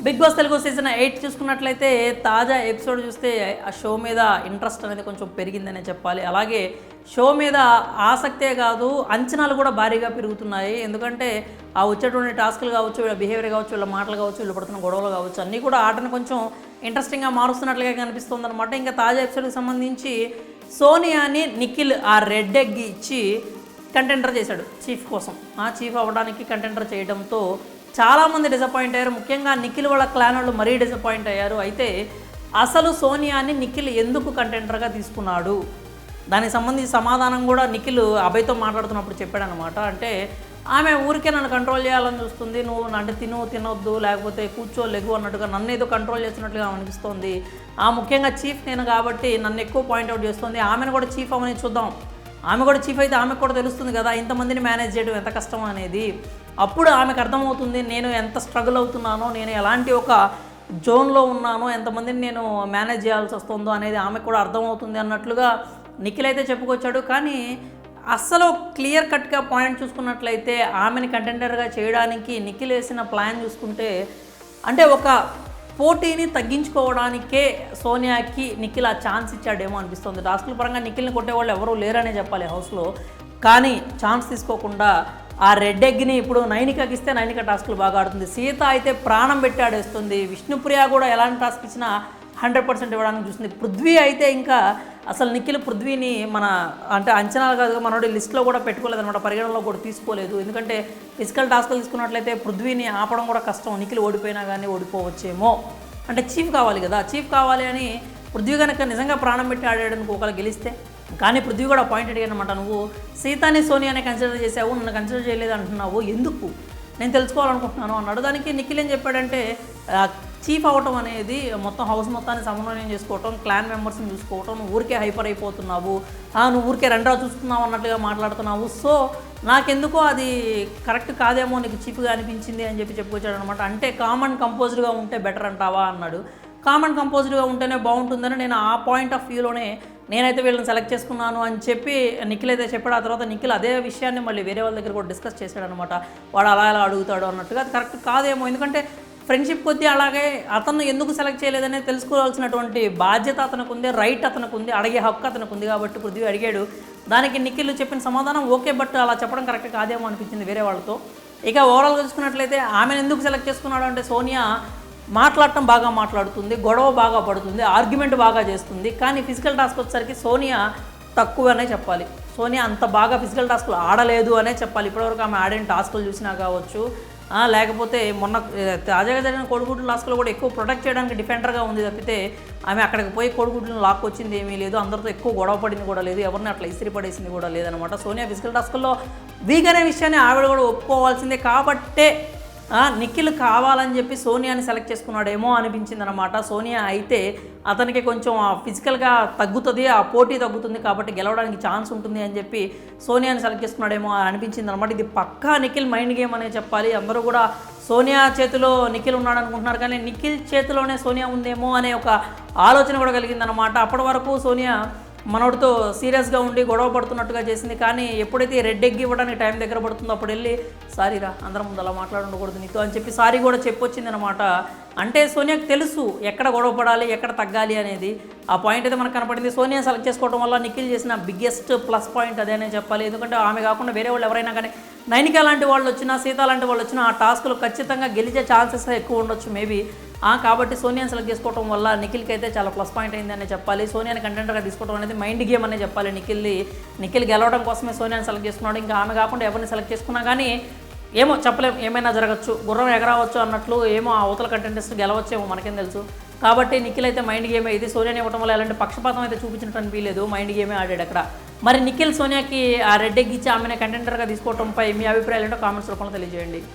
Big boss Telugu season 8 చూసుకున్నట్లయితే తాజా episode చూస్తే ఆ షో మీద ఇంట్రెస్ట్ అనేది కొంచెం పెరిగిందనే చెప్పాలి. అలాగే షో మీద ఆసక్తే కాదు అంచనాలు కూడా భారీగా పెరుగుతున్నాయి. ఎందుకంటే ఆ వచ్చేటువంటి టాస్కులు కావచ్చు, వీళ్ళ బిహేవియర్ కావచ్చు, వీళ్ళ మాటలు కావచ్చు, వీళ్ళు పడుతున్న గొడవలు కావచ్చు, అన్నీ కూడా ఆటను కొంచెం ఇంట్రెస్టింగ్గా మారుస్తున్నట్లుగా కనిపిస్తుంది అనమాట. ఇంకా తాజా ఎపిసోడ్కి సంబంధించి సోనియాని నిఖిల్ ఆ రెడ్ ఎగ్ ఇచ్చి కంటెండర్ చేశాడు చీఫ్ కోసం. చీఫ్ అవ్వడానికి కంటెండర్ చేయడంతో చాలామంది డిసప్పాయింట్ అయ్యారు. ముఖ్యంగా నిఖిల్ వాళ్ళ క్లాన్ వాళ్ళు మరీ డిసప్పాయింట్ అయ్యారు. అయితే అసలు సోనియాని నిఖిల్ ఎందుకు కంటెండర్గా తీసుకున్నాడు, దానికి సంబంధించి సమాధానం కూడా నిఖిల్ అభయ్తో మాట్లాడుతున్నప్పుడు చెప్పాడనమాట. అంటే ఆమె ఊరికే నన్ను కంట్రోల్ చేయాలని చూస్తుంది, నువ్వు అంటే తినొద్దు లేకపోతే కూర్చో లెగు అన్నట్టుగా నన్ను ఏదో కంట్రోల్ చేస్తున్నట్లుగా అనిపిస్తోంది. ముఖ్యంగా చీఫ్ నేను కాబట్టి నన్ను ఎక్కువ పాయింట్అవుట్ చేస్తుంది. ఆమెను కూడా చీఫ్ అవ్వని చూద్దాం, ఆమె కూడా చీఫ్ అయితే ఆమెకు కూడా తెలుస్తుంది కదా ఇంతమందిని మేనేజ్ చేయడం ఎంత కష్టం అనేది. అప్పుడు ఆమెకు అర్థమవుతుంది నేను ఎంత స్ట్రగుల్ అవుతున్నానో, నేను ఎలాంటి ఒక జోన్లో ఉన్నానో, ఎంతమందిని నేను మేనేజ్ చేయాల్సి వస్తుందో అనేది ఆమెకు కూడా అర్థమవుతుంది అన్నట్లుగా నిఖిల్ అయితే చెప్పుకొచ్చాడు. కానీ అస్సలు క్లియర్ కట్గా పాయింట్ చూసుకున్నట్లయితే ఆమెని కంటెండర్గా చేయడానికి నిఖిల్ వేసిన ప్లాన్ చూసుకుంటే అంటే ఒక పోటీని తగ్గించుకోవడానికే సోనియాకి నిఖిల్ ఆ ఛాన్స్ ఇచ్చాడేమో అనిపిస్తుంది. టాస్కుల పరంగా నిఖిల్ని కొట్టేవాళ్ళు ఎవరూ లేరనే చెప్పాలి హౌస్లో. కానీ ఛాన్స్ తీసుకోకుండా ఆ రెడ్ ఎగ్ని ఇప్పుడు నైనికకి ఇస్తే నైనిక టాస్కులు బాగా ఆడుతుంది. సీత అయితే ప్రాణం పెట్టి ఆడేస్తుంది. విష్ణుప్రియ కూడా ఎలాంటి టాస్క్ ఇచ్చినా 100% ఇవ్వడానికి చూస్తుంది. పృథ్వీ అయితే ఇంకా అసలు నిఖిల్ పృథ్వీని అంటే అంచనాలు కాదు మనోడి లిస్ట్లో కూడా పెట్టుకోలేదన్నమాట, పరిగణనలో కూడా తీసుకోలేదు. ఎందుకంటే ఫిజికల్ టాస్కులు తీసుకున్నట్లయితే పృథ్వీని ఆపడం కూడా కష్టం. నిఖిల్ ఓడిపోయినా కానీ ఓడిపోవచ్చేమో. అంటే చీఫ్ కావాలి కదా, చీఫ్ కావాలి అని పృథ్వీ కనుక నిజంగా ప్రాణం పెట్టి ఆడాడనుకో ఒకళ్ళు గెలిస్తే. కానీ పృథ్వీ కూడా పాయింట్ అడిగాను అనమాట, నువ్వు సీతాని సోనియాని కన్సిడర్ చేసావు, నన్ను కన్సిడర్ చేయలేదు అంటున్నావు, ఎందుకు నేను తెలుసుకోవాలనుకుంటున్నాను అన్నాడు. దానికి నిఖిల్ ఏం చెప్పాడంటే చీఫ్ అవ్వటం అనేది మొత్తం హౌస్ మొత్తాన్ని సమన్వయం చేసుకోవటం, క్లాన్ మెంబర్స్ని చూసుకోవటం, నువ్వు ఊరికే హైపర్ అయిపోతున్నావు, నువ్వు ఊరికే రెండ్రా చూస్తున్నావు అన్నట్లుగా మాట్లాడుతున్నావు, సో నాకెందుకో అది కరెక్ట్ కాదేమో నీకు చీఫ్గా అనిపించింది అని చెప్పుకొచ్చాడు అనమాట. అంటే కామన్ కంపోజ్డ్గా ఉంటే బెటర్ అంటావా అన్నాడు. కామన్ కంపోజ్డ్గా ఉంటేనే బాగుంటుందని నేను ఆ పాయింట్ ఆఫ్ వ్యూలోనే నేనైతే వీళ్ళని సెలెక్ట్ చేసుకున్నాను అని చెప్పి నిఖిల్ అయితే చెప్పాడు. ఆ తర్వాత నిఖిల్ అదే విషయాన్ని మళ్ళీ వేరే వాళ్ళ దగ్గర కూడా డిస్కస్ చేశాడనమాట. వాడు అలా అడుగుతాడు అన్నట్టుగా. అది కరెక్ట్ కాదేమో, ఎందుకంటే ఫ్రెండ్షిప్ కొద్దీ అలాగే అతను ఎందుకు సెలెక్ట్ చేయలేదనే తెలుసుకోవాల్సినటువంటి బాధ్యత అతనికి ఉంది, రైట్ అతనికి ఉంది, అడిగే హక్కు అతనికి ఉంది. కాబట్టి పృథ్వీ అడిగాడు. దానికి నిఖిల్ చెప్పిన సమాధానం ఓకే, బట్ అలా చెప్పడం కరెక్ట్ కాదేమో అనిపించింది వేరే వాళ్ళతో. ఇక ఓవరాల్గా చూసుకున్నట్లయితే ఆమెను ఎందుకు సెలెక్ట్ చేసుకున్నాడు అంటే సోనియా మాట్లాడటం బాగా మాట్లాడుతుంది, గొడవ బాగా పడుతుంది, ఆర్గ్యుమెంట్ బాగా చేస్తుంది. కానీ ఫిజికల్ టాస్క్ వచ్చేసరికి సోనియా తక్కువనే చెప్పాలి. సోనియా అంత బాగా ఫిజికల్ టాస్కులు ఆడలేదు అనే చెప్పాలి. ఇప్పటివరకు ఆమె ఆడిన టాస్కులు చూసినా కావచ్చు, లేకపోతే మొన్న తాజాగా జరిగిన కోడిగుడ్ల టాస్కులో కూడా ఎక్కువ ప్రొటెక్ట్ చేయడానికి డిఫెండర్గా ఉంది తప్పితే ఆమె అక్కడికి పోయి కోడిగుడ్లను లాక్కొచ్చింది ఏమీ లేదు, అందరితో ఎక్కువ గొడవ పడింది కూడా లేదు, ఎవరిని అట్లా ఇసిరి పడేసింది కూడా లేదనమాట. సోనియా ఫిజికల్ టాస్కుల్లో వీక్ అనే విషయాన్ని ఆవిడ కూడా ఒప్పుకోవాల్సిందే. కాబట్టే నిఖిల్ కావాలని చెప్పి సోనియాని సెలెక్ట్ చేసుకున్నాడేమో అనిపించింది అనమాట. సోనియా అయితే అతనికి కొంచెం ఫిజికల్గా తగ్గుతుంది, ఆ పోటీ తగ్గుతుంది, కాబట్టి గెలవడానికి ఛాన్స్ ఉంటుంది అని చెప్పి సోనియాని సెలెక్ట్ చేసుకున్నాడేమో అని అనిపించింది అనమాట. ఇది పక్కా నిఖిల్ మైండ్ గేమ్ అనే చెప్పాలి. అందరూ కూడా సోనియా చేతిలో నిఖిల్ ఉన్నాడు అనుకుంటున్నారు, కానీ నిఖిల్ చేతిలోనే సోనియా ఉందేమో అనే ఒక ఆలోచన కూడా కలిగిందనమాట. అప్పటి వరకు సోనియా మనోడితో సీరియస్గా ఉండి గొడవ పడుతున్నట్టుగా చేసింది. కానీ ఎప్పుడైతే రెడ్ ఎగ్ ఇవ్వడానికి టైం దగ్గర పడుతుందో అప్పుడు వెళ్ళి సారీరా అందరం ముందు అలా మాట్లాడకూడదు నీతో అని చెప్పి సారీ కూడా చెప్పొచ్చింది అనమాట. అంటే సోనియాకి తెలుసు ఎక్కడ గొడవ పడాలి, ఎక్కడ తగ్గాలి అనేది. ఆ పాయింట్ అయితే మనకు కనపడింది. సోనియా సెలెక్ట్ చేసుకోవడం వల్ల నిఖిల్ చేసిన బిగ్గెస్ట్ ప్లస్ పాయింట్ అదేనే చెప్పాలి. ఎందుకంటే ఆమె కాకుండా వేరే వాళ్ళు ఎవరైనా కానీ నైనిక లాంటి వాళ్ళు వచ్చినా, సీత లాంటి వాళ్ళు వచ్చినా ఆ టాస్క్లు ఖచ్చితంగా గెలిచే ఛాన్సెస్ ఎక్కువ ఉండొచ్చు మేబీ. కాబట్టి సోనియాని సెలెక్ట్ చేసుకోవడం వల్ల నిఖిల్కి అయితే చాలా ప్లస్ పాయింట్ అయిందనే చెప్పాలి. సోనియాని కంటెంటర్గా తీసుకోవడం అనేది మైండ్ గేమ్ అనే చెప్పాలి. నిఖిల్ గెలవడం కోసమే సోనియాని సెలెక్ట్ చేసుకున్నాడు. ఇంకా ఆమె కాకుండా ఎవరిని సెలెక్ట్ చేసుకున్నా కానీ ఏమో చెప్పలేం, ఏమైనా జరగచ్చు, గుర్రం ఎగరవచ్చు అన్నట్లు, ఏమో ఆ అవతల కంటెంటెస్ట్ గెలవచ్చేమో మనకేం తెలుసు. కాబట్టి నిఖిల్ అయితే మైండ్ గేమే ఇది. సోనియాని ఇవ్వడం వల్ల ఎలాంటి పక్షపాతం అయితే చూపించినట్టు అనిపించలేదు, మైండ్ గేమే ఆడాడు అక్కడ. మరి నిఖిల్ సోనియాకి ఆ రెడ్ ఎగ్ ఇచ్చి ఆమెను కంటెంటర్గా తీసుకోవడంపై మీ అభిప్రాయాలు ఏంటో కామెంట్స్ రూపంలో తెలియజేయండి.